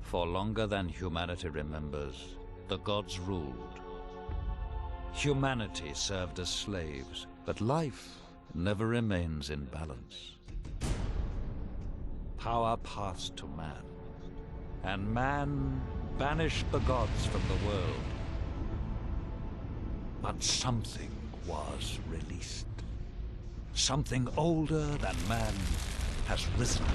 For longer than humanity remembers, the gods ruled. Humanity served as slaves, but life never remains in balance. Power passed to man, and man banished the gods from the world. But something was released. Something older than man has risen.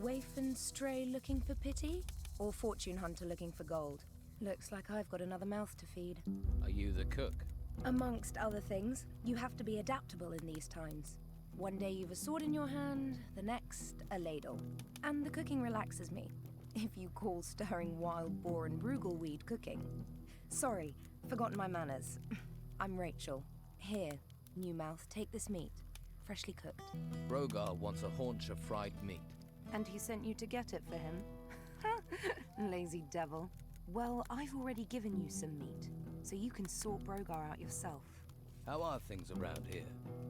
Waif and stray looking for pity? Or fortune hunter looking for gold? Looks like I've got another mouth to feed. Are you the cook? Amongst other things, you have to be adaptable in these times. One day you've a sword in your hand, the next, a ladle. And the cooking relaxes me, if you call stirring wild boar and brugelweed cooking. Sorry, forgotten my manners. I'm Rachel. Here, new mouth, take this meat. Freshly cooked. Rogar wants a haunch of fried meat. And he sent you to get it for him? Lazy devil. Well, I've already given you some meat, so you can sort Brogar out yourself. How are things around here?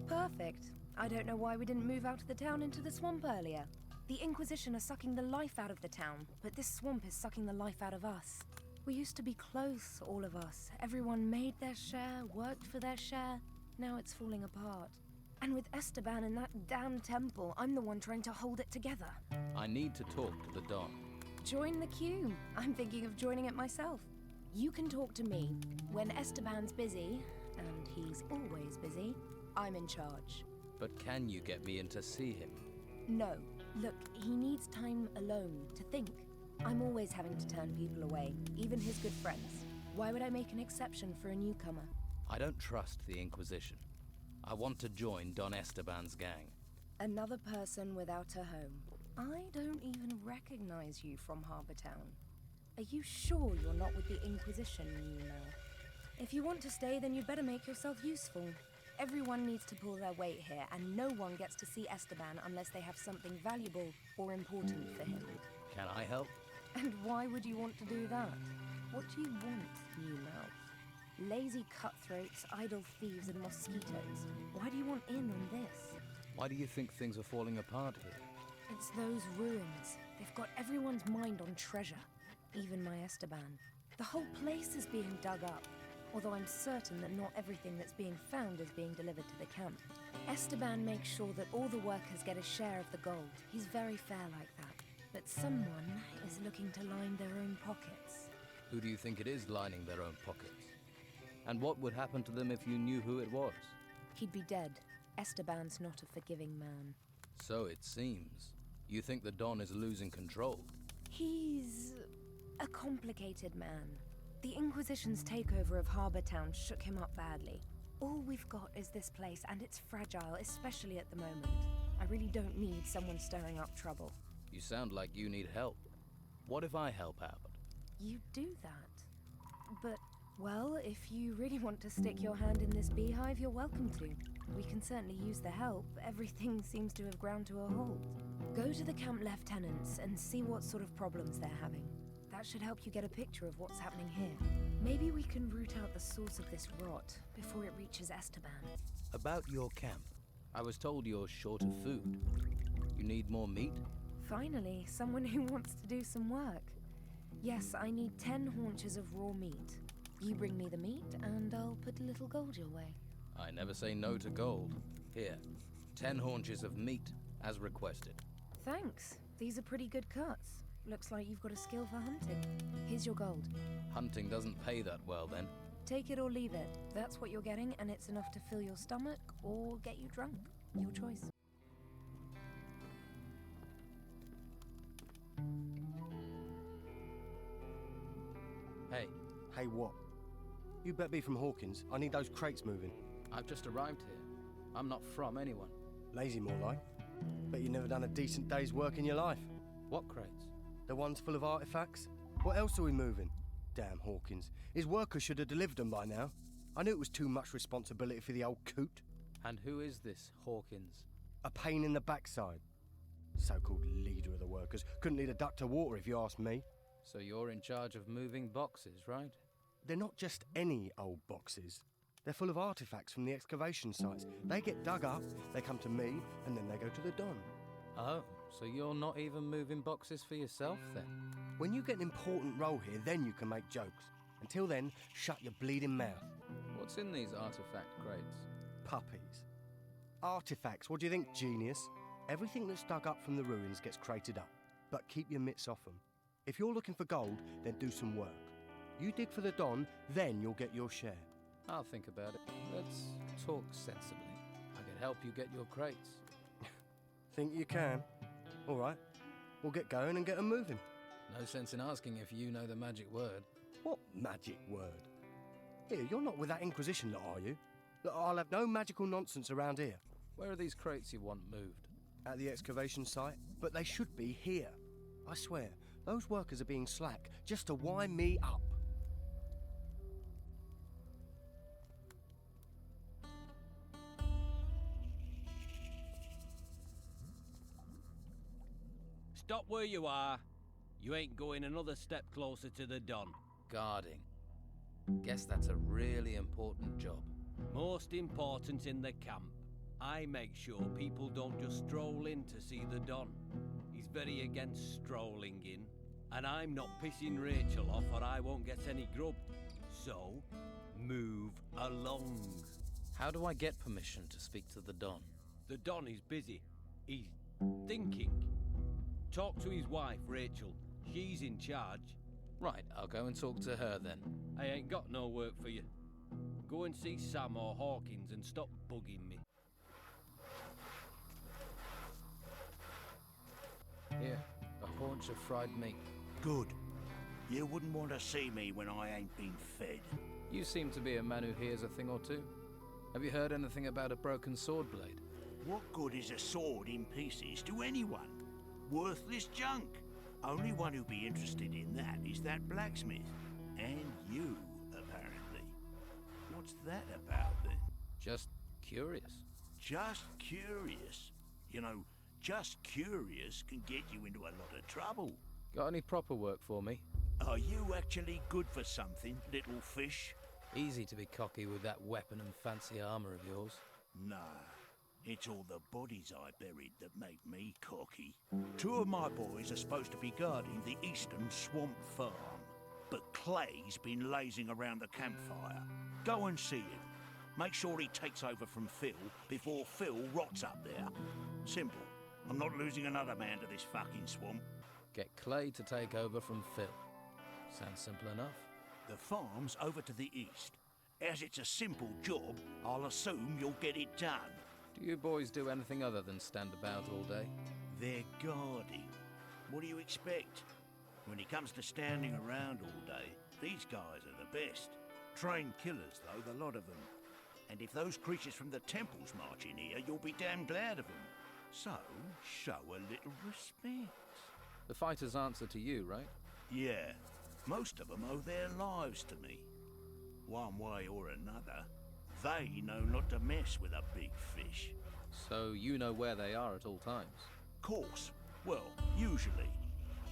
Perfect. I don't know why we didn't move out of the town into the swamp earlier. The Inquisition are sucking the life out of the town, but this swamp is sucking the life out of us. We used to be close, all of us. Everyone made their share, worked for their share. Now it's falling apart. And with Esteban in that damn temple, I'm the one trying to hold it together. I need to talk to the Don. Join the queue. I'm thinking of joining it myself. You can talk to me. When Esteban's busy, and he's always busy, I'm in charge. But can you get me in to see him? No. Look, he needs time alone to think. I'm always having to turn people away, even his good friends. Why would I make an exception for a newcomer? I don't trust the Inquisition. I want to join Don Esteban's gang. Another person without a home. I don't even recognize you from Harbour Town. Are you sure you're not with the Inquisition, you know? If you want to stay, then you'd better make yourself useful. Everyone needs to pull their weight here, and no one gets to see Esteban unless they have something valuable or important for him. Can I help? And why would you want to do that? What do you want, new mouth? Lazy cutthroats, idle thieves, and mosquitoes. Why do you want in on this? Why do you think things are falling apart here? It's those ruins. They've got everyone's mind on treasure. Even my Esteban. The whole place is being dug up. Although I'm certain that not everything that's being found is being delivered to the camp. Esteban makes sure that all the workers get a share of the gold. He's very fair like that. But someone is looking to line their own pockets. Who do you think it is lining their own pockets? And what would happen to them if you knew who it was? He'd be dead. Esteban's not a forgiving man. So it seems. You think the Don is losing control? He's a complicated man. The Inquisition's takeover of Harbour Town shook him up badly. All we've got is this place, and it's fragile, especially at the moment. I really don't need someone stirring up trouble. You sound like you need help. What if I help out? You do that. But, well, if you really want to stick your hand in this beehive, you're welcome to. We can certainly use the help. Everything seems to have ground to a halt. Go to the camp lieutenants and see what sort of problems they're having. That should help you get a picture of what's happening here. Maybe we can root out the source of this rot before it reaches Esteban. About your camp. I was told you're short of food. You need more meat? Finally, someone who wants to do some work. Yes, I need 10 haunches of raw meat. You bring me the meat, and I'll put a little gold your way. I never say no to gold. Here, 10 haunches of meat, as requested. Thanks. These are pretty good cuts. Looks like you've got a skill for hunting. Here's your gold. Hunting doesn't pay that well, then. Take it or leave it. That's what you're getting, and it's enough to fill your stomach or get you drunk. Your choice. Hey, Hey, what? You better be from Hawkins. I need those crates moving. I've just arrived here. I'm not from anyone. Lazy, more like. Bet you've never done a decent day's work in your life. What crates? The ones full of artifacts? What else are we moving? Damn Hawkins. His workers should have delivered them by now. I knew it was too much responsibility for the old coot. And who is this Hawkins? A pain in the backside. So-called leader of the workers. Couldn't lead a duck to water if you ask me. So you're in charge of moving boxes, right? They're not just any old boxes. They're full of artifacts from the excavation sites. They get dug up, they come to me, and then they go to the Don. Oh, so you're not even moving boxes for yourself then? When you get an important role here, then you can make jokes. Until then, shut your bleeding mouth. What's in these artifact crates? Puppies. Artifacts, what do you think, genius? Everything that's dug up from the ruins gets crated up, but keep your mitts off them. If you're looking for gold, then do some work. You dig for the Don, then you'll get your share. I'll think about it. Let's talk sensibly. I can help you get your crates. Think you can? All right, we'll get going and get them moving. No sense in asking if you know the magic word. What magic word? Here, you're not with that Inquisition lot, are you? Look, I'll have no magical nonsense around here. Where are these crates you want moved? At the excavation site, but they should be here. I swear, those workers are being slack just to wind me up. Stop where you are. You ain't going another step closer to the Don. Guarding. Guess that's a really important job. Most important in the camp. I make sure people don't just stroll in to see the Don. He's very against strolling in. And I'm not pissing Rachel off or I won't get any grub. So, move along. How do I get permission to speak to the Don? The Don is busy. He's thinking. Talk to his wife, Rachel. She's in charge. Right, I'll go and talk to her then. I ain't got no work for you. Go and see Sam or Hawkins and stop bugging me. Here, a haunch of fried meat. Good. You wouldn't want to see me when I ain't been fed. You seem to be a man who hears a thing or two. Have you heard anything about a broken sword blade? What good is a sword in pieces to anyone? Worthless junk. Only one who'd be interested in that is that blacksmith. And you, apparently. What's that about, then? Just curious. Just curious. You know, just curious can get you into a lot of trouble. Got any proper work for me? Are you actually good for something, little fish? Easy to be cocky with that weapon and fancy armor of yours. Nah. It's all the bodies I buried that make me cocky. 2 of my boys are supposed to be guarding the eastern swamp farm, but Clay's been lazing around the campfire. Go and see him. Make sure he takes over from Phil before Phil rots up there. Simple. I'm not losing another man to this fucking swamp. Get Clay to take over from Phil. Sounds simple enough. The farm's over to the east. As it's a simple job, I'll assume you'll get it done. Do you boys do anything other than stand about all day? They're guarding. What do you expect? When it comes to standing around all day, these guys are the best. Trained killers, though, the lot of them. And if those creatures from the temples march in here, you'll be damn glad of them. So, show a little respect. The fighters answer to you, right? Yeah, most of them owe their lives to me. One way or another, they know not to mess with a big fish. So you know where they are at all times? Course. Well, usually.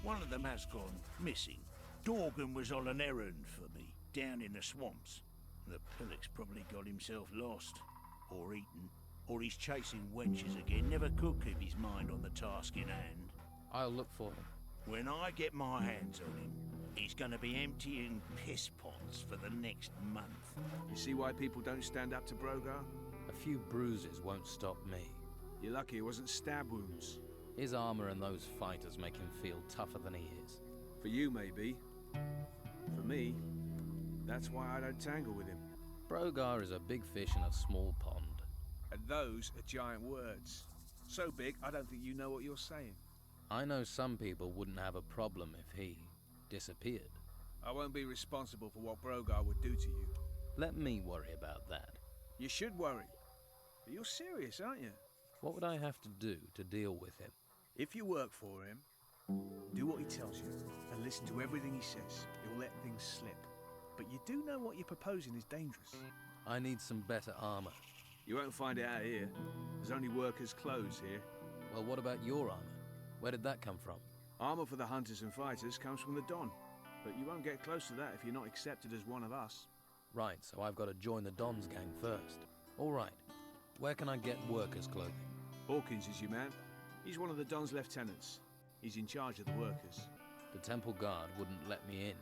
One of them has gone missing. Dorgan was on an errand for me, down in the swamps. The pillock's probably got himself lost. Or eaten. Or he's chasing wenches again, never could keep his mind on the task in hand. I'll look for him. When I get my hands on him, he's gonna be emptying piss pots for the next month. You see why people don't stand up to Brogar? A few bruises won't stop me. You're lucky it wasn't stab wounds. His armor and those fighters make him feel tougher than he is. For you, maybe. For me, that's why I don't tangle with him. Brogar is a big fish in a small pond. And those are giant words. So big, I don't think you know what you're saying. I know some people wouldn't have a problem if he disappeared. I won't be responsible for what Brogar would do to you. Let me worry about that. You should worry. But you're serious, aren't you? What would I have to do to deal with him? If you work for him, do what he tells you and listen to everything he says. You'll let things slip. But you do know what you're proposing is dangerous. I need some better armor. You won't find it out here. There's only workers' clothes here. Well, what about your armor? Where did that come from? Armor for the hunters and fighters comes from the Don, but you won't get close to that if you're not accepted as one of us. Right, so I've got to join the Don's gang first. All right. Where can I get workers' clothing? Hawkins is your man. He's one of the Don's lieutenants. He's in charge of the workers. The temple guard wouldn't let me in.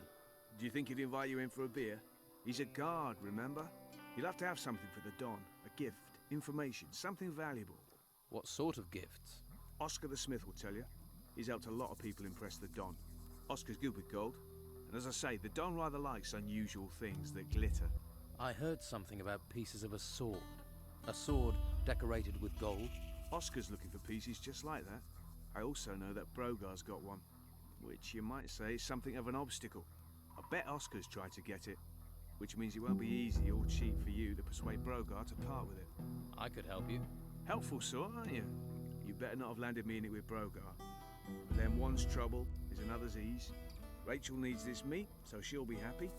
Do you think he'd invite you in for a beer? He's a guard, remember? You'll have to have something for the Don. A gift, information, something valuable. What sort of gifts? Oscar the Smith will tell you. He's helped a lot of people impress the Don. Oscar's good with gold. And as I say, the Don rather likes unusual things that glitter. I heard something about pieces of a sword. A sword decorated with gold. Oscar's looking for pieces just like that. I also know that Brogar's got one, which you might say is something of an obstacle. I bet Oscar's tried to get it, which means it won't be easy or cheap for you to persuade Brogar to part with it. I could help you. Helpful sort, aren't you? You better not have landed me in it with Brogar. But then one's trouble is another's ease. Rachel needs this meat, so she'll be happy.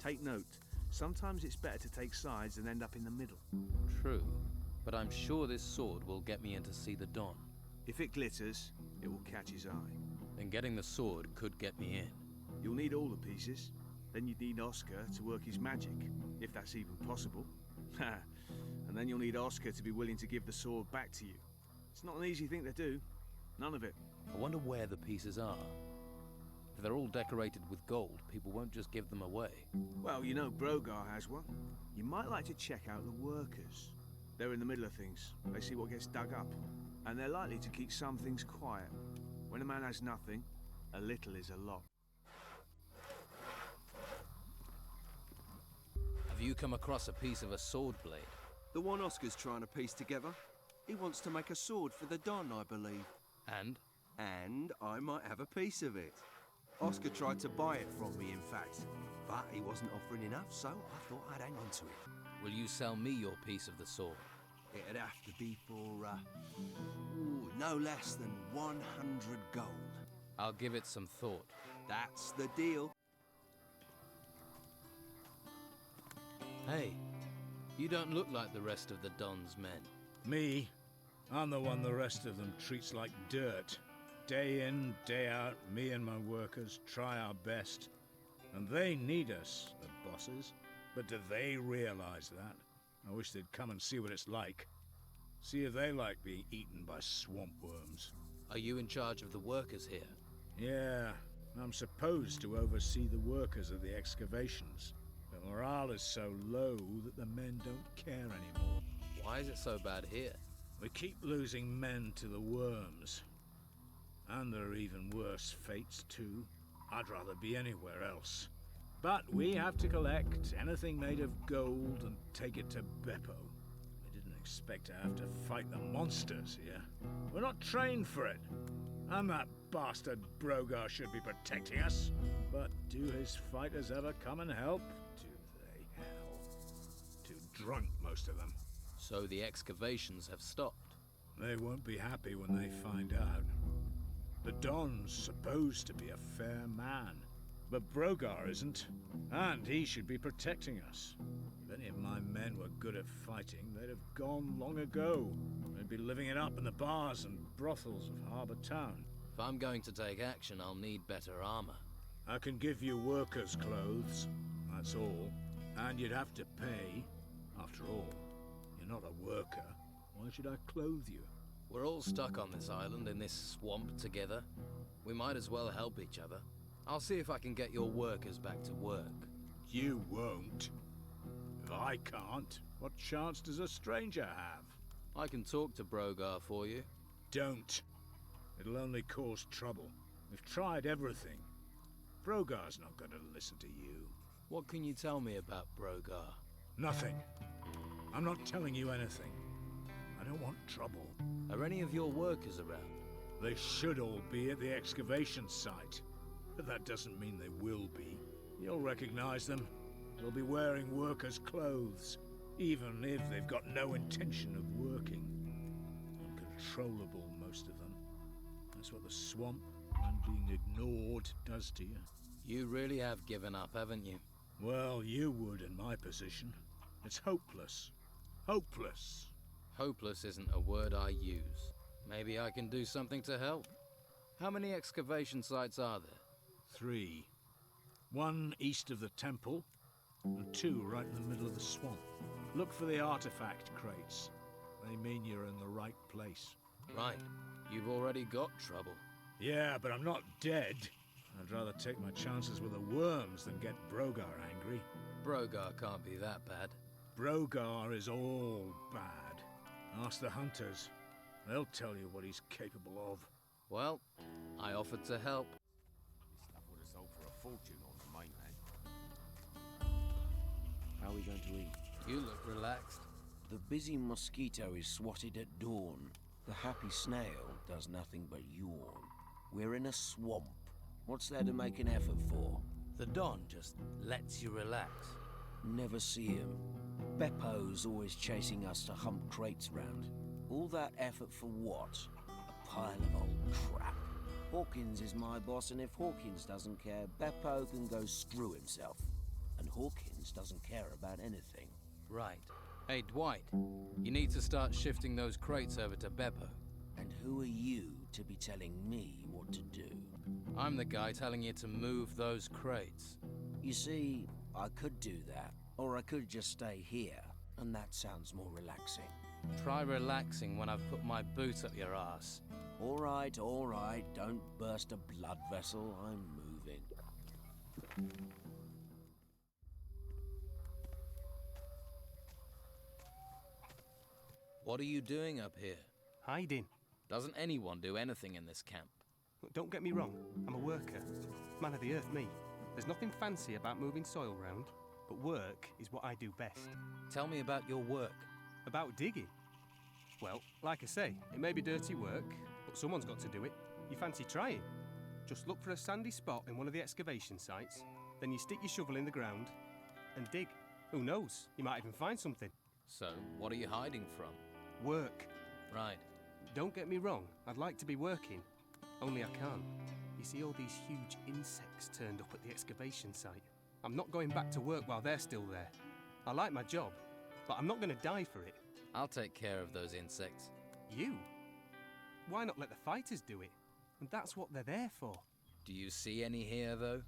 Take note, sometimes it's better to take sides than end up in the middle. True, but I'm sure this sword will get me in to see the Don. If it glitters, it will catch his eye. And getting the sword could get me in. You'll need all the pieces. Then you'd need Oscar to work his magic, if that's even possible. And then you'll need Oscar to be willing to give the sword back to you. It's not an easy thing to do. None of it. I wonder where the pieces are. If they're all decorated with gold, people won't just give them away. Well, you know Brogar has one. You might like to check out the workers. They're in the middle of things. They see what gets dug up. And they're likely to keep some things quiet. When a man has nothing, a little is a lot. Have you come across a piece of a sword blade? The one Oscar's trying to piece together. He wants to make a sword for the Don, I believe. And? And I might have a piece of it. Oscar tried to buy it from me, in fact. But he wasn't offering enough, so I thought I'd hang on to it. Will you sell me your piece of the sword? It'd have to be for, no less than 100 gold. I'll give it some thought. That's the deal. Hey, you don't look like the rest of the Don's men. Me? I'm the one the rest of them treats like dirt. Day in, day out, me and my workers try our best. And they need us, the bosses. But do they realize that? I wish they'd come and see what it's like. See if they like being eaten by swamp worms. Are you in charge of the workers here? Yeah, I'm supposed to oversee the workers of the excavations. But morale is so low that the men don't care anymore. Why is it so bad here? We keep losing men to the worms. And there are even worse fates, too. I'd rather be anywhere else. But we have to collect anything made of gold and take it to Beppo. We didn't expect to have to fight the monsters here. We're not trained for it. And that bastard Brogar should be protecting us. But do his fighters ever come and help? Do they, hell? Too drunk, most of them. So the excavations have stopped. They won't be happy when they find out. The Don's supposed to be a fair man, but Brogar isn't, and he should be protecting us. If any of my men were good at fighting, they'd have gone long ago. They'd be living it up in the bars and brothels of Harbour Town. If I'm going to take action, I'll need better armor. I can give you workers' clothes, that's all, and you'd have to pay. After all, you're not a worker. Why should I clothe you? We're all stuck on this island in this swamp together. We might as well help each other. I'll see if I can get your workers back to work. You won't. If I can't, what chance does a stranger have? I can talk to Brogar for you. Don't. It'll only cause trouble. We've tried everything. Brogar's not going to listen to you. What can you tell me about Brogar? Nothing. I'm not telling you anything. I don't want trouble. Are any of your workers around? They should all be at the excavation site. But that doesn't mean they will be. You'll recognize them. They'll be wearing workers' clothes, even if they've got no intention of working. Uncontrollable, most of them. That's what the swamp and being ignored does to you. You really have given up, haven't you? Well, you would in my position. It's hopeless. Hopeless. Hopeless isn't a word I use. Maybe I can do something to help. How many excavation sites are there? 3. 1 east of the temple, and 2 right in the middle of the swamp. Look for the artifact crates. They mean you're in the right place. Right. You've already got trouble. Yeah, but I'm not dead. I'd rather take my chances with the worms than get Brogar angry. Brogar can't be that bad. Brogar is all bad. Ask the hunters. They'll tell you what he's capable of. Well, I offered to help. This stuff would have sold for a fortune on the mainland. How are we going to eat? You look relaxed. The busy mosquito is swatted at dawn. The happy snail does nothing but yawn. We're in a swamp. What's there to make an effort for? The Don just lets you relax. Never see him. Beppo's always chasing us to hump crates round. All that effort for what? A pile of old crap. Hawkins is my boss, and if Hawkins doesn't care, Beppo can go screw himself. And Hawkins doesn't care about anything. Right. Hey, Dwight, you need to start shifting those crates over to Beppo. And who are you to be telling me what to do? I'm the guy telling you to move those crates. You see, I could do that, or I could just stay here, and that sounds more relaxing. Try relaxing when I've put my boot up your ass. All right, don't burst a blood vessel, I'm moving. What are you doing up here? Hiding. Doesn't anyone do anything in this camp? Look, don't get me wrong, I'm a worker. Man of the earth, me. There's nothing fancy about moving soil round, but work is what I do best. Tell me about your work. About digging? Well, like I say, it may be dirty work, but someone's got to do it. You fancy trying? Just look for a sandy spot in one of the excavation sites, then you stick your shovel in the ground and dig. Who knows, you might even find something. So, what are you hiding from? Work. Right. Don't get me wrong, I'd like to be working, only I can't. You see all these huge insects turned up at the excavation site. I'm not going back to work while they're still there. I like my job, but I'm not going to die for it. I'll take care of those insects. You? Why not let the fighters do it? And that's what they're there for. Do you see any here, though?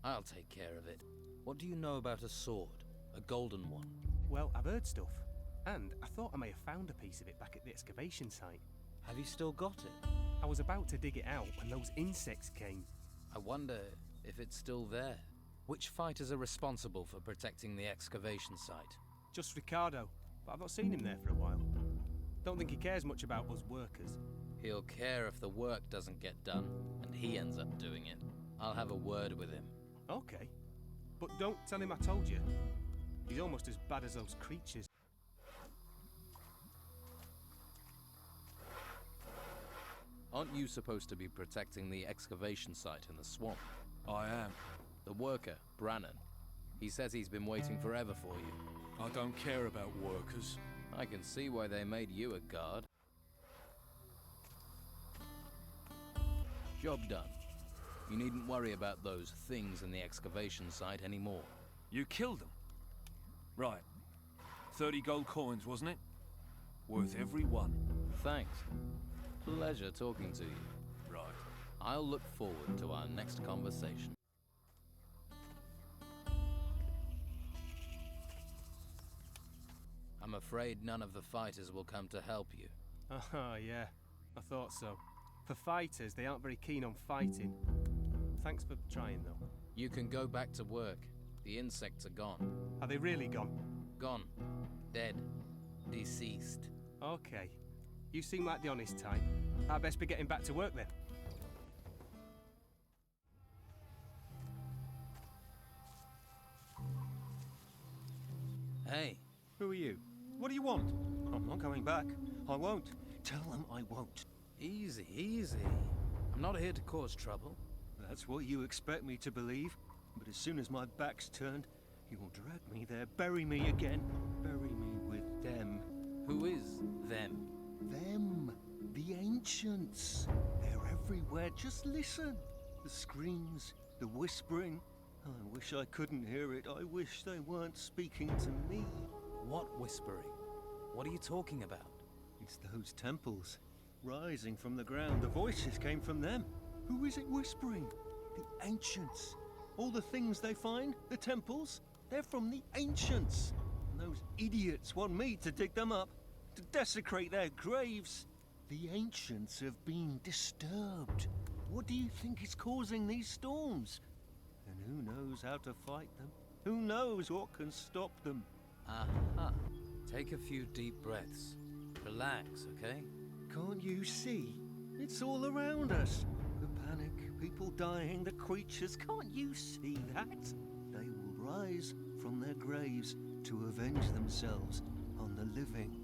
I'll take care of it. What do you know about a sword? A golden one? Well, I've heard stuff. And I thought I may have found a piece of it back at the excavation site. Have you still got it? I was about to dig it out when those insects came. I wonder if it's still there. Which fighters are responsible for protecting the excavation site? Just Ricardo, but I've not seen him there for a while. Don't think he cares much about us workers. He'll care if the work doesn't get done, and he ends up doing it. I'll have a word with him. Okay. But don't tell him I told you. He's almost as bad as those creatures. Aren't you supposed to be protecting the excavation site in the swamp? I am. The worker, Brannan. He says he's been waiting forever for you. I don't care about workers. I can see why they made you a guard. Job done. You needn't worry about those things in the excavation site anymore. You killed them? Right. 30 gold coins, wasn't it? Worth every one. Thanks. Pleasure talking to you. Right. I'll look forward to our next conversation. I'm afraid none of the fighters will come to help you. Ah, yeah. I thought so. For fighters, they aren't very keen on fighting. Thanks for trying, though. You can go back to work. The insects are gone. Are they really gone? Gone. Dead. Deceased. Okay. You seem like the honest type. I'd best be getting back to work then. Hey. Who are you? What do you want? I'm not going back. I won't. Tell them I won't. Easy, easy. I'm not here to cause trouble. That's what you expect me to believe. But as soon as my back's turned, you'll drag me there, bury me again. Bury me with them. Who is them? Them. The ancients. They're everywhere. Just listen. The screams, the whispering. I wish I couldn't hear it. I wish they weren't speaking to me. What whispering? What are you talking about? It's those temples. rising from the ground. The voices came from them. Who is it whispering? The ancients. All the things they find, the temples, they're from the ancients. And those idiots want me to dig them up, to desecrate their graves. The ancients have been disturbed. What do you think is causing these storms? And who knows how to fight them? Who knows what can stop them? Aha. Take a few deep breaths. Relax, okay? Can't you see? It's all around us. The panic, people dying, the creatures. Can't you see that? They will rise from their graves to avenge themselves on the living.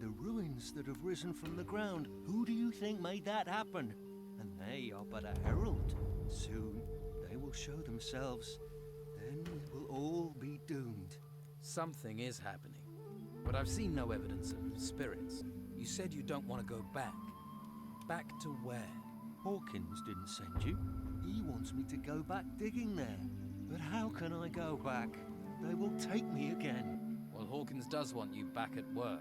The ruins that have risen from the ground, who do you think made that happen? And they are but a herald. Soon they will show themselves. Then we will all be doomed. Something is happening. But I've seen no evidence of spirits. You said you don't want to go back. Back to where? Hawkins didn't send you. He wants me to go back digging there. But how can I go back? They will take me again. Well, Hawkins does want you back at work.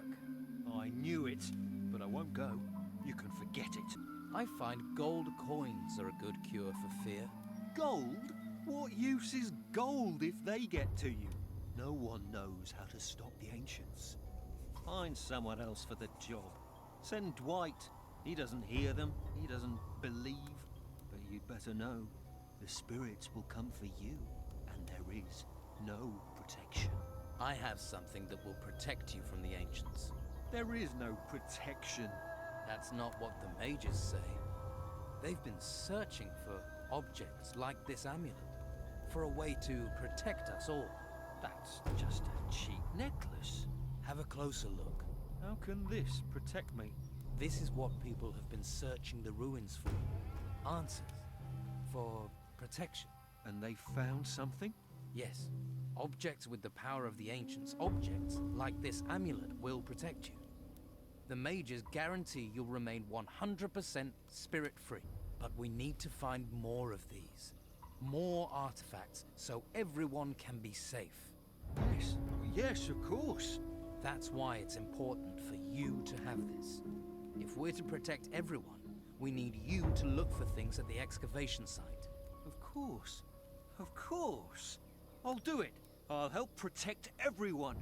I knew it, but I won't go. You can forget it. I find gold coins are a good cure for fear. Gold? What use is gold if they get to you? No one knows how to stop the ancients. Find someone else for the job. Send Dwight. He doesn't hear them. He doesn't believe. But you'd better know, the spirits will come for you, and there is no protection. I have something that will protect you from the ancients. There is no protection. That's not what the mages say. They've been searching for objects like this amulet, for a way to protect us all. That's just a cheap necklace. Have a closer look. How can this protect me? This is what people have been searching the ruins for. Answers. For protection. And they found something? Yes. Objects with the power of the ancients, objects like this amulet, will protect you. The mages guarantee you'll remain 100% spirit-free. But we need to find more of these. More artifacts, so everyone can be safe. Yes, yes, of course. That's why it's important for you to have this. If we're to protect everyone, we need you to look for things at the excavation site. Of course. Of course. I'll do it. I'll help protect everyone.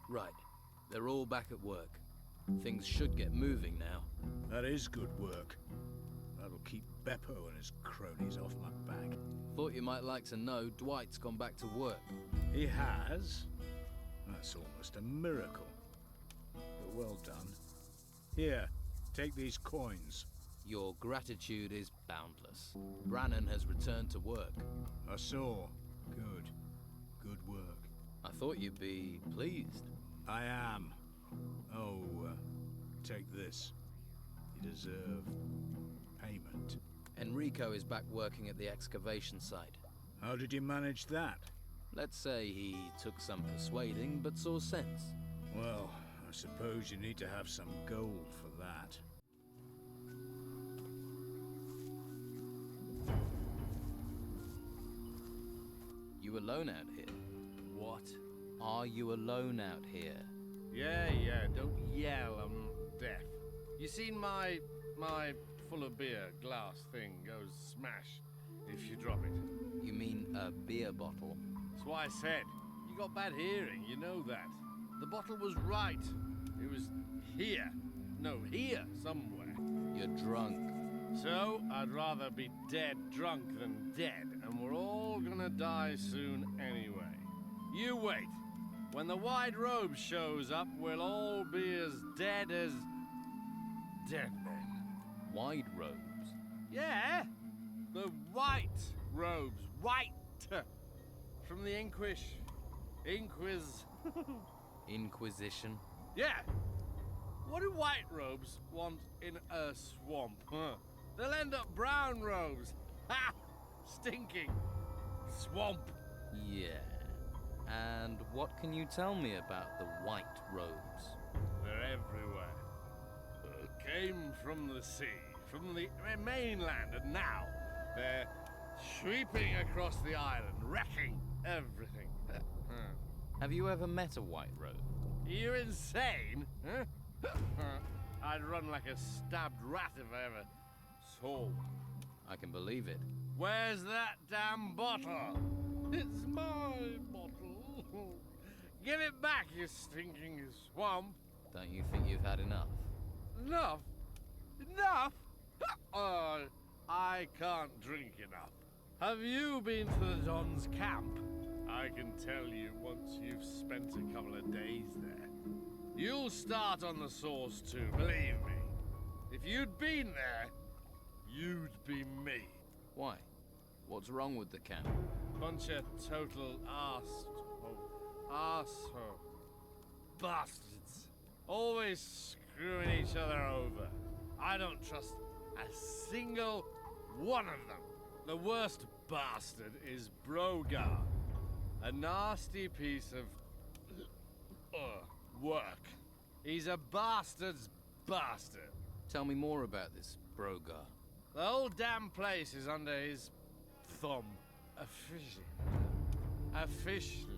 Right. They're all back at work. Things should get moving now. That is good work. That'll keep Beppo and his cronies off my back. Thought you might like to know Dwight's gone back to work. He has? That's almost a miracle. But well done. Here, take these coins. Your gratitude is boundless. Brannon has returned to work. I saw. Good. Good work. I thought you'd be pleased. I am. Oh, take this. You deserve payment. Enrico is back working at the excavation site. How did you manage that? Let's say he took some persuading, but saw sense. Well, I suppose you need to have some gold for that. You alone out here? What? Are you alone out here? Yeah, don't yell, I'm deaf. You seen my full of beer glass thing goes smash if you drop it. You mean a beer bottle? That's why I said. You got bad hearing, you know that. The bottle was right. It was here. No, here somewhere. You're drunk. So, I'd rather be dead drunk than dead, and we're all gonna die soon anyway. You wait. When the white robe shows up, we'll all be as dead men. White robes? Yeah! The white robes. White! From the Inquisition? Yeah! What do white robes want in a swamp? Huh? They'll end up brown robes. Ha! Stinking. Swamp. Yeah. And what can you tell me about the white robes? They're everywhere. Came from the sea, from the mainland, and now They're sweeping across the island, wrecking everything. Have you ever met a white robe? Are you insane? Huh? I'd run like a stabbed rat if I ever saw one. I can believe it. Where's that damn bottle? It's my bottle. Give it back, you stinking swamp. Don't you think you've had enough? Enough? Enough? Oh, I can't drink enough. Have you been to the Don's camp? I can tell you once you've spent a couple of days there. You'll start on the source too, believe me. If you'd been there, you'd be me. Why? What's wrong with the camp? Bunch of total arsehole bastards. Always screwing each other over. I don't trust a single one of them. The worst bastard is Brogar. A nasty piece of work. He's a bastard's bastard. Tell me more about this Brogar. The whole damn place is under his thumb. Officially. Officially?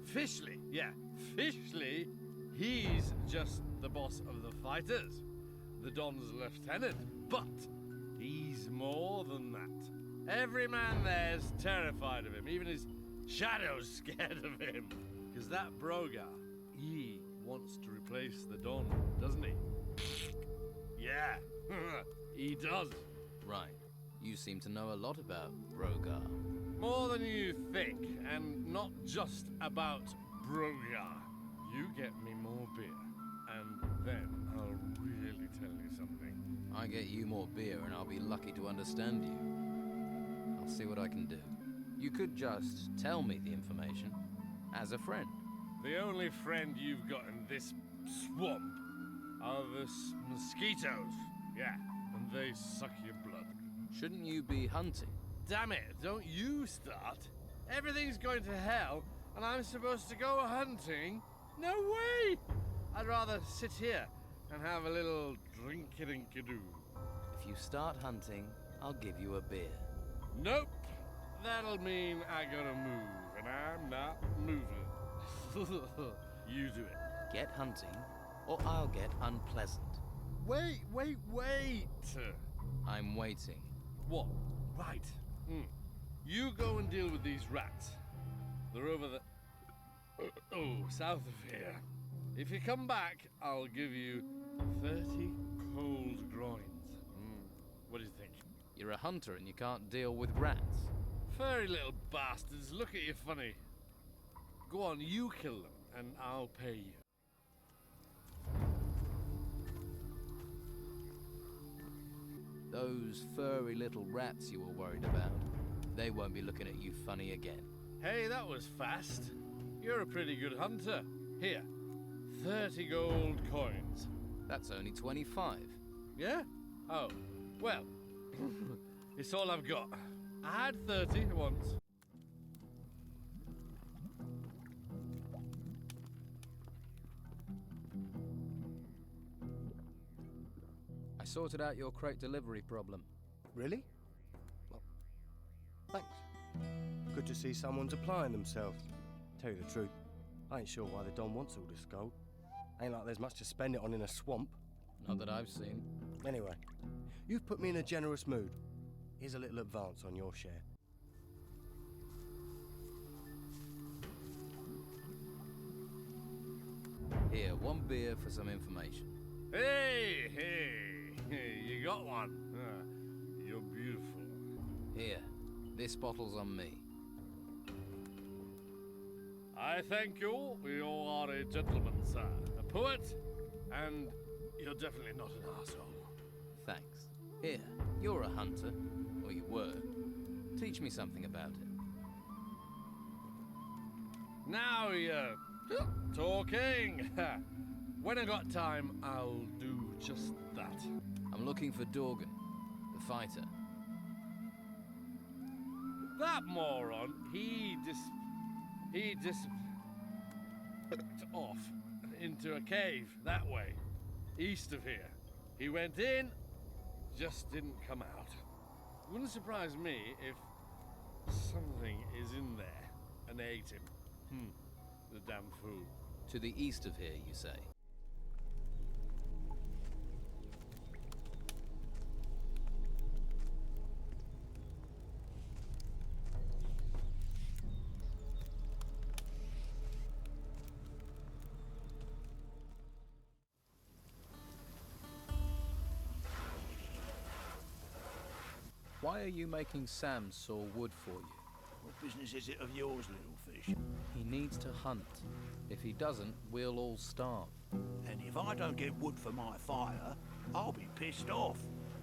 Officially, yeah. Officially, he's just the boss of the fighters. The Don's lieutenant. But he's more than that. Every man there's terrified of him. Even his shadow's scared of him. Because that Brogar, he wants to replace the Don, doesn't he? Yeah, he does. Right. You seem to know a lot about Brogar. More than you think, and not just about Brogar. You get me more beer, and then I'll really tell you something. I get you more beer and I'll be lucky to understand you. I'll see what I can do. You could just tell me the information, as a friend. The only friend you've got in this swamp are the mosquitoes. Yeah, and they suck your blood. Shouldn't you be hunting? Damn it, don't you start. Everything's going to hell, and I'm supposed to go hunting? No way! I'd rather sit here and have a little drink-a-dink-a-doo. If you start hunting, I'll give you a beer. Nope. That'll mean I gotta move, and I'm not moving. You do it. Get hunting, or I'll get unpleasant. Wait! I'm waiting. What? Right. You go and deal with these rats. They're over the... south of here. If you come back, I'll give you 30 cold groins. What do you think? You're a hunter and you can't deal with rats. Furry little bastards, look at you funny. Go on, you kill them, and I'll pay you. Those furry little rats you were worried about, they won't be looking at you funny again. Hey, that was fast. You're a pretty good hunter. Here, 30 gold coins. That's only 25. Yeah? Oh, well, it's all I've got. I had 30 once. I sorted out your crate delivery problem. Really? Well, thanks. Good to see someone's applying themselves. Tell you the truth, I ain't sure why the Don wants all this gold. Ain't like there's much to spend it on in a swamp. Not that I've seen. Anyway, you've put me in a generous mood. Here's a little advance on your share. Here, one beer for some information. Hey, you got one. You're beautiful. Here, this bottle's on me. I thank you. You are a gentleman, sir. A poet, and you're definitely not an arsehole. Thanks. Here, you're a hunter. Or you were. Teach me something about it. Now you're talking. When I got time, I'll do just that. I'm looking for Dorgan, the fighter. That moron, he off into a cave that way, east of here. He went in, just didn't come out. Wouldn't surprise me if something is in there and ate him. The damn fool. To the east of here, you say? Why are you making Sam saw wood for you? What business is it of yours, little fish? He needs to hunt. If he doesn't, we'll all starve. And if I don't get wood for my fire, I'll be pissed off.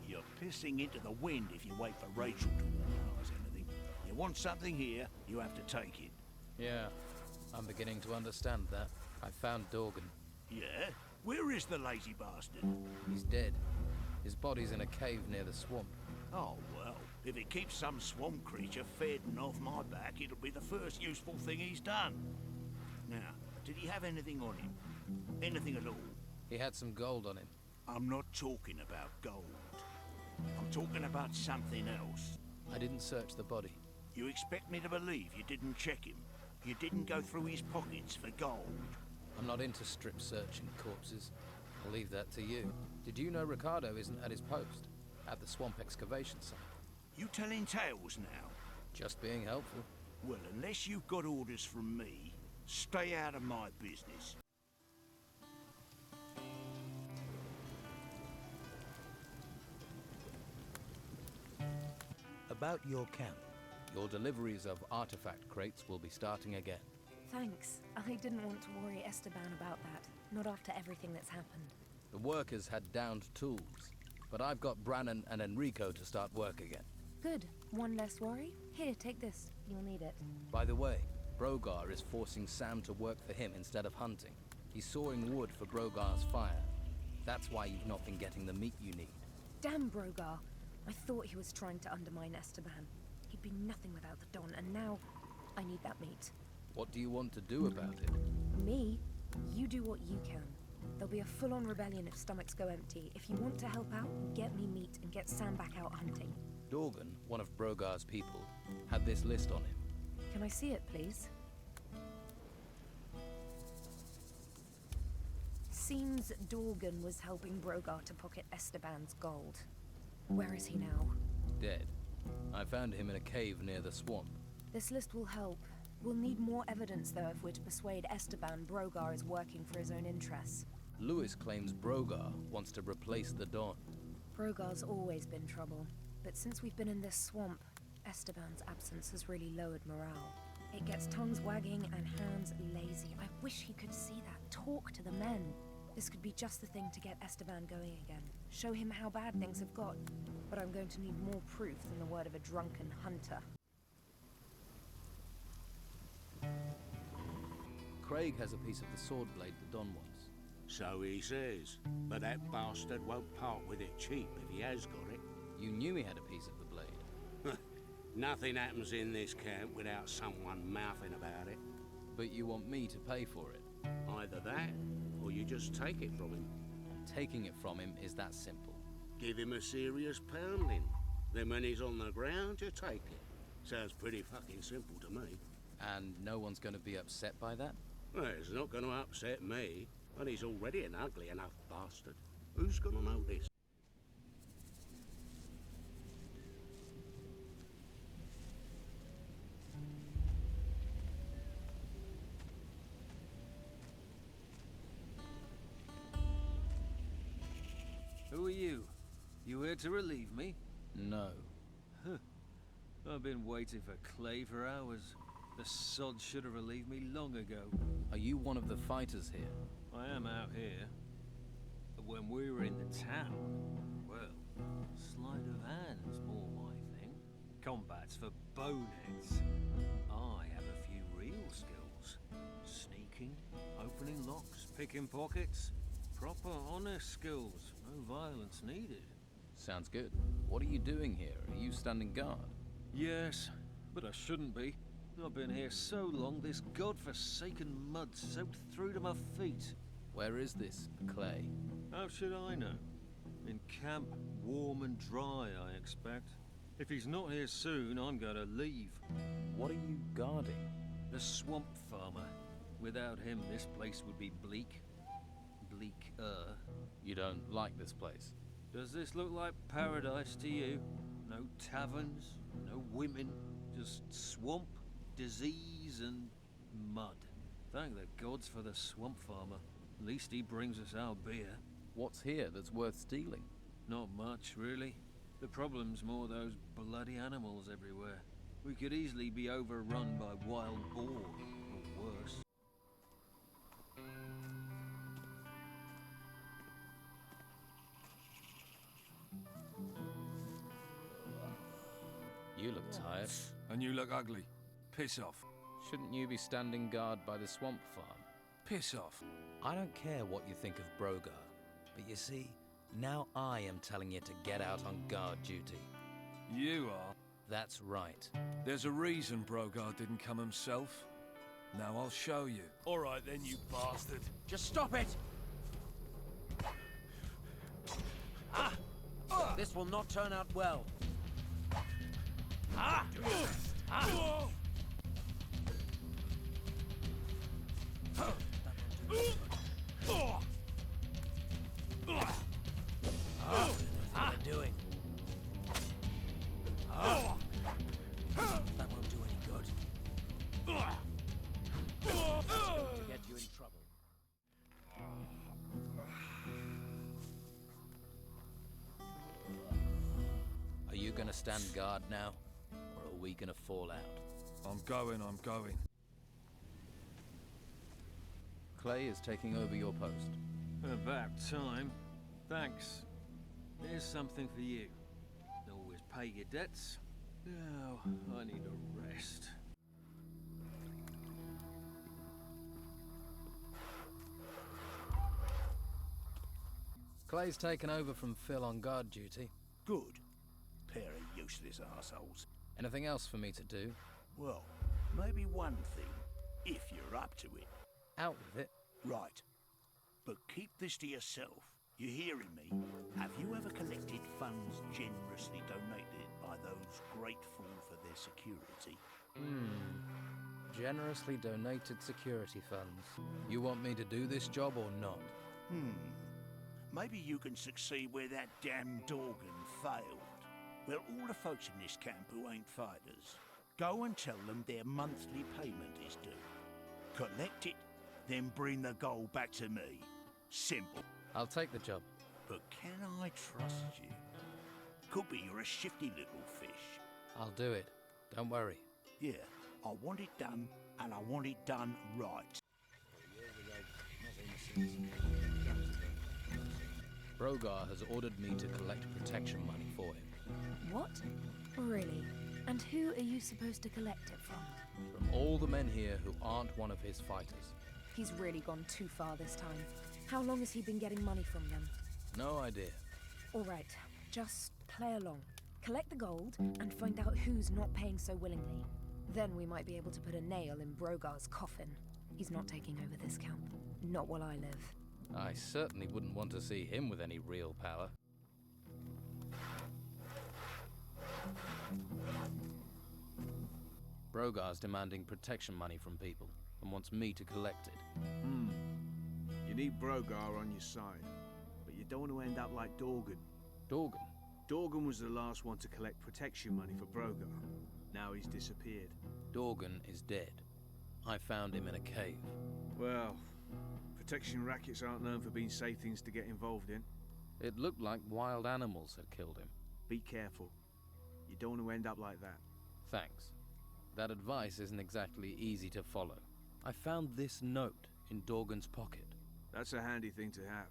You're pissing into the wind if you wait for Rachel to organise anything. You want something here, you have to take it. Yeah, I'm beginning to understand that. I found Dorgan. Yeah? Where is the lazy bastard? He's dead. His body's in a cave near the swamp. Oh, well, if it keeps some swamp creature fed and off my back, it'll be the first useful thing he's done. Now, did he have anything on him? Anything at all? He had some gold on him. I'm not talking about gold. I'm talking about something else. I didn't search the body. You expect me to believe you didn't check him? You didn't go through his pockets for gold? I'm not into strip searching corpses. I'll leave that to you. Did you know Ricardo isn't at his post? At the swamp excavation site? You telling tales now? Just being helpful. Well, unless you've got orders from me, stay out of my business. About your camp. Your deliveries of artifact crates will be starting again. Thanks. I didn't want to worry Esteban about that. Not after everything that's happened. The workers had downed tools, but I've got Brannon and Enrico to start work again. Good. One less worry. Here, take this. You'll need it. By the way, Brogar is forcing Sam to work for him instead of hunting. He's sawing wood for Brogar's fire. That's why you've not been getting the meat you need. Damn Brogar. I thought he was trying to undermine Esteban. He'd be nothing without the Don, and now I need that meat. What do you want to do about it? Me? You do what you can. There'll be a full-on rebellion if stomachs go empty. If you want to help out, get me meat and get Sam back out hunting. Dorgan, one of Brogar's people, had this list on him. Can I see it, please? Seems Dorgan was helping Brogar to pocket Esteban's gold. Where is he now? Dead. I found him in a cave near the swamp. This list will help. We'll need more evidence, though, if we're to persuade Esteban Brogar is working for his own interests. Lewis claims Brogar wants to replace the Don. Brogar's always been trouble, but since we've been in this swamp, Esteban's absence has really lowered morale. It gets tongues wagging and hands lazy. I wish he could see that. Talk to the men. This could be just the thing to get Esteban going again. Show him how bad things have got. But I'm going to need more proof than the word of a drunken hunter. Craig has a piece of the sword blade the Don wants. So he says. But that bastard won't part with it cheap if he has got it. You knew he had a piece of the blade. Nothing happens in this camp without someone mouthing about it. But you want me to pay for it? Either that, or you just take it from him. Taking it from him is that simple. Give him a serious pounding. Then when he's on the ground, you take it. Sounds pretty fucking simple to me. And no one's going to be upset by that? Well, it's not going to upset me. And he's already an ugly enough bastard. Who's going to notice? Who are you? You here to relieve me? No. I've been waiting for Clay for hours. The sod should have relieved me long ago. Are you one of the fighters here? I am out here. But when we were in the town, well, sleight of hand's more my thing. Combat's for boneheads. I have a few real skills. Sneaking, opening locks, picking pockets. Proper, honest skills. No violence needed. Sounds good. What are you doing here? Are you standing guard? Yes, but I shouldn't be. I've been here so long, this godforsaken mud soaked through to my feet. Where is this, Clay? How should I know? In camp, warm and dry, I expect. If he's not here soon, I'm gonna leave. What are you guarding? The swamp farmer. Without him, this place would be bleak. Bleaker. You don't like this place? Does this look like paradise to you? No taverns, no women, just swamp, disease, and mud. Thank the gods for the swamp farmer. At least he brings us our beer. What's here that's worth stealing? Not much, really. The problem's more those bloody animals everywhere. We could easily be overrun by wild boars, or worse. You look tired. And you look ugly. Piss off. Shouldn't you be standing guard by the swamp farm? Piss off. I don't care what you think of Brogar, but you see, now I am telling you to get out on guard duty. You are? That's right. There's a reason Brogar didn't come himself. Now I'll show you. All right then, you bastard. Just stop it! This will not turn out well. Doing? That won't do any good. Get you in trouble. Are you gonna stand guard now, or are we gonna fall out? I'm going. Clay is taking over your post. About time. Thanks. Here's something for you. Always pay your debts. Now, I need a rest. Clay's taken over from Phil on guard duty. Good. Pair of useless assholes. Anything else for me to do? Well, maybe one thing, if you're up to it. Out with it. Right. But keep this to yourself. You hearing me? Have you ever collected funds generously donated by those grateful for their security? Generously donated security funds. You want me to do this job or not? Maybe you can succeed where that damn Dorgan failed. Well, all the folks in this camp who ain't fighters, go and tell them their monthly payment is due. Collect it, then bring the gold back to me. Simple. I'll take the job. But can I trust you? Could be you're a shifty little fish. I'll do it. Don't worry. Yeah, I want it done, and I want it done right. Brogar has ordered me to collect protection money for him. What? Really? And who are you supposed to collect it from? From all the men here who aren't one of his fighters. He's really gone too far this time. How long has he been getting money from them? No idea. All right, just play along. Collect the gold and find out who's not paying so willingly. Then we might be able to put a nail in Brogar's coffin. He's not taking over this camp. Not while I live. I certainly wouldn't want to see him with any real power. Brogar's demanding protection money from people and wants me to collect it. You need Brogar on your side, but you don't want to end up like Dorgan. Dorgan? Dorgan was the last one to collect protection money for Brogar. Now he's disappeared. Dorgan is dead. I found him in a cave. Well, protection rackets aren't known for being safe things to get involved in. It looked like wild animals had killed him. Be careful. You don't want to end up like that. Thanks. That advice isn't exactly easy to follow. I found this note in Dorgan's pocket. That's a handy thing to have.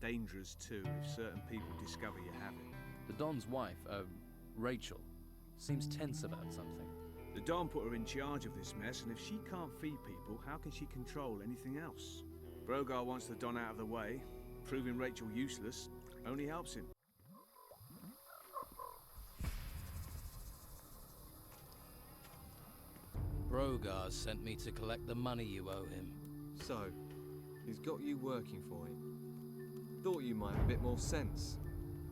Dangerous, too, if certain people discover you have it. The Don's wife, Rachel, seems tense about something. The Don put her in charge of this mess, and if she can't feed people, how can she control anything else? Brogar wants the Don out of the way. Proving Rachel useless only helps him. Brogar sent me to collect the money you owe him. So, he's got you working for him. Thought you might have a bit more sense.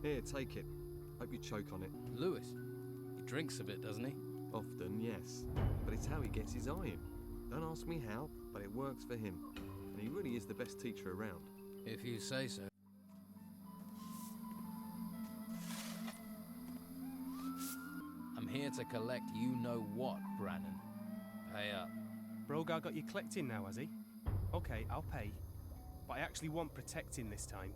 Here, take it. Hope you choke on it. Lewis, he drinks a bit, doesn't he? Often, yes. But it's how he gets his iron. Don't ask me how, but it works for him. And he really is the best teacher around. If you say so. I'm here to collect you-know-what, Brannon. Pay up. Brogar got you collecting now, has he? Okay, I'll pay. But I actually want protecting this time.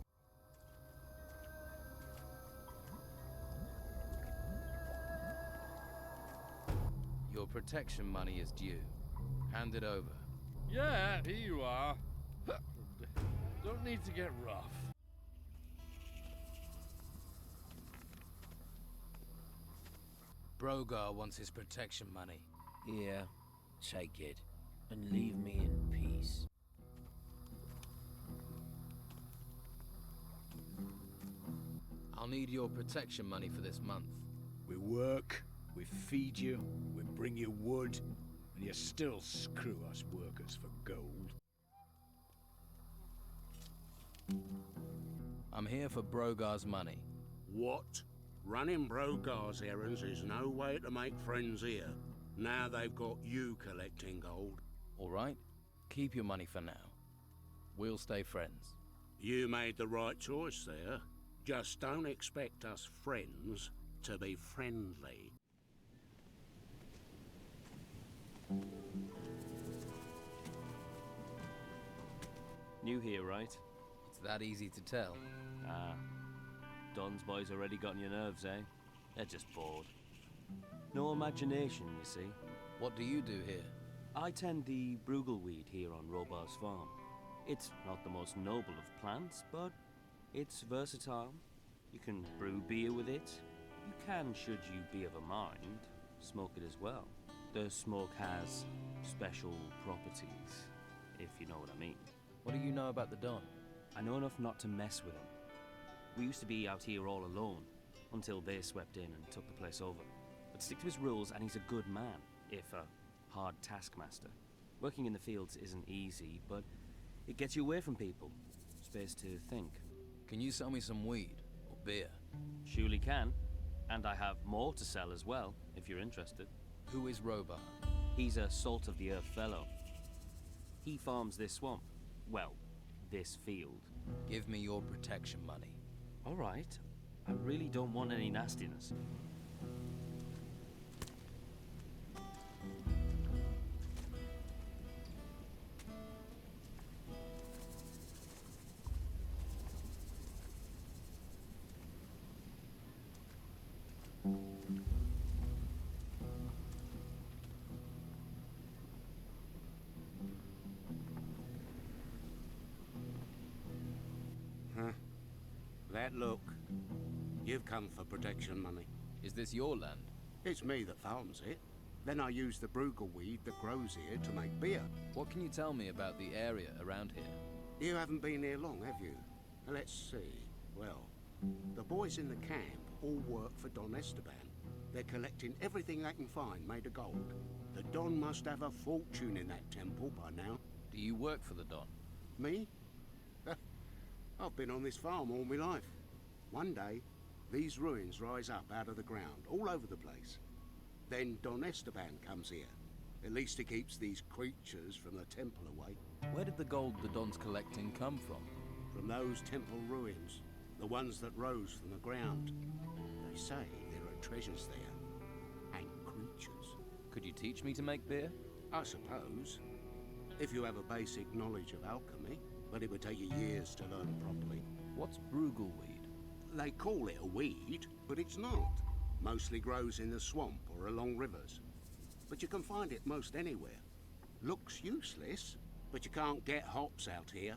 Your protection money is due. Hand it over. Yeah, here you are. Don't need to get rough. Brogar wants his protection money. Yeah, take it. And leave me in peace. I'll need your protection money for this month. We work, we feed you, we bring you wood, and you still screw us workers for gold. I'm here for Brogar's money. What? Running Brogar's errands is no way to make friends here. Now they've got you collecting gold. All right, keep your money for now. We'll stay friends. You made the right choice there. Just don't expect us friends to be friendly. New here, right? It's that easy to tell. Ah. Don's boys already got on your nerves, eh? They're just bored. No imagination, you see. What do you do here? I tend the bruggelweed here on Robar's farm. It's not the most noble of plants, but it's versatile. You can brew beer with it. You can, should you be of a mind, smoke it as well. The smoke has special properties, if you know what I mean. What do you know about the Don? I know enough not to mess with him. We used to be out here all alone, until they swept in and took the place over. But stick to his rules and he's a good man, if a hard taskmaster. Working in the fields isn't easy, but it gets you away from people. Space to think. Can you sell me some weed or beer? Surely can. And I have more to sell as well, if you're interested. Who is Robar? He's a salt-of-the-earth fellow. He farms this swamp. Well, this field. Give me your protection money. All right. I really don't want any nastiness. Huh? That look. You've come for protection money. Is this your land? It's me that farms it. Then I use the bruggelweed that grows here to make beer. What can you tell me about the area around here? You haven't been here long, have you? Let's see. Well, the boys in the camp all work for Don Esteban. They're collecting everything they can find made of gold. The Don must have a fortune in that temple by now. Do you work for the Don? Me? I've been on this farm all my life. One day, these ruins rise up out of the ground, all over the place. Then Don Esteban comes here. At least he keeps these creatures from the temple away. Where did the gold the Don's collecting come from? From those temple ruins, the ones that rose from the ground. They say there are treasures there, and creatures. Could you teach me to make beer? I suppose. If you have a basic knowledge of alchemy, but it would take you years to learn properly. What's bruggelweed? They call it a weed, but it's not. Mostly grows in the swamp or along rivers. But you can find it most anywhere. Looks useless, but you can't get hops out here.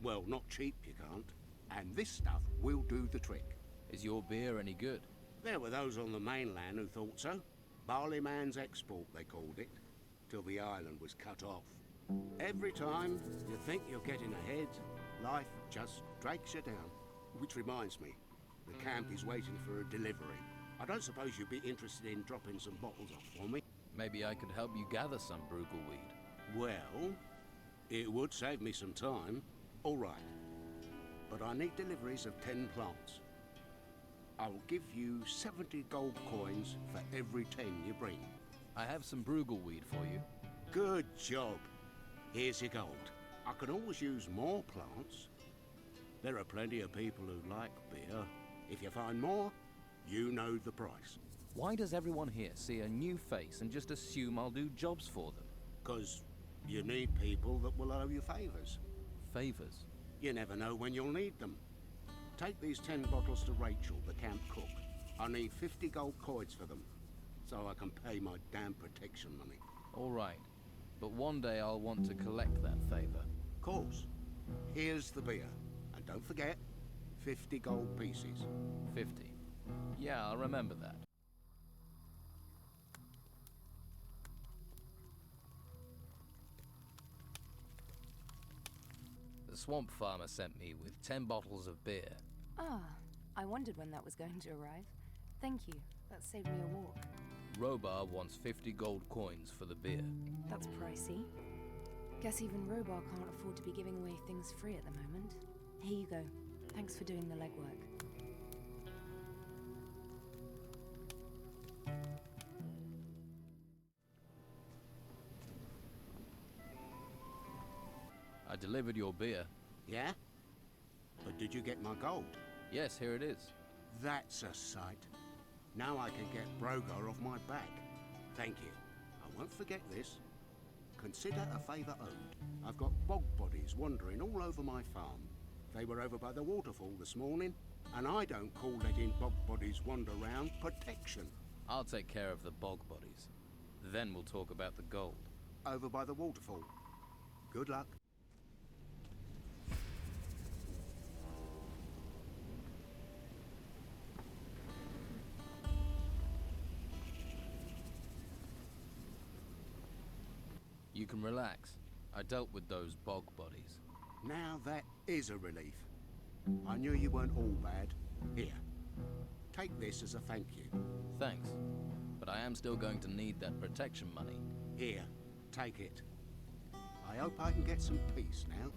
Well, not cheap you can't. And this stuff will do the trick. Is your beer any good? There were those on the mainland who thought so. Barleyman's export, they called it, till the island was cut off. Every time you think you're getting ahead, life just drags you down. Which reminds me, the camp is waiting for a delivery. I don't suppose you'd be interested in dropping some bottles off for me? Maybe I could help you gather some bruggelweed. Well, it would save me some time. All right. but I need deliveries of 10 plants. I'll give you 70 gold coins for every 10 you bring. I have some brugleweed for you. Good job. Here's your gold. I can always use more plants. There are plenty of people who like beer. If you find more, you know the price. Why does everyone here see a new face and just assume I'll do jobs for them? 'Cause you need people that will owe you favours. Favours? You never know when you'll need them. Take these 10 bottles to Rachel, the camp cook. I need 50 gold coins for them, so I can pay my damn protection money. All right, but one day I'll want to collect that favour. Course. Here's the beer. And don't forget, 50 gold pieces. 50. Yeah, I'll remember that. The swamp farmer sent me with 10 bottles of beer. Ah, I wondered when that was going to arrive. Thank you. That saved me a walk. Robar wants 50 gold coins for the beer. That's pricey. Guess even Robar can't afford to be giving away things free at the moment. Here you go. Thanks for doing the legwork. I delivered your beer. Yeah? But did you get my gold? Yes, here it is. That's a sight. Now I can get Brogar off my back. Thank you. I won't forget this. Consider a favour owed. I've got bog bodies wandering all over my farm. They were over by the waterfall this morning, and I don't call letting bog bodies wander round protection. I'll take care of the bog bodies. Then we'll talk about the gold. Over by the waterfall. Good luck. You can relax. I dealt with those bog bodies. Now that is a relief. I knew you weren't all bad. Here, take this as a thank you. Thanks. But I am still going to need that protection money. Here, take it. I hope I can get some peace now.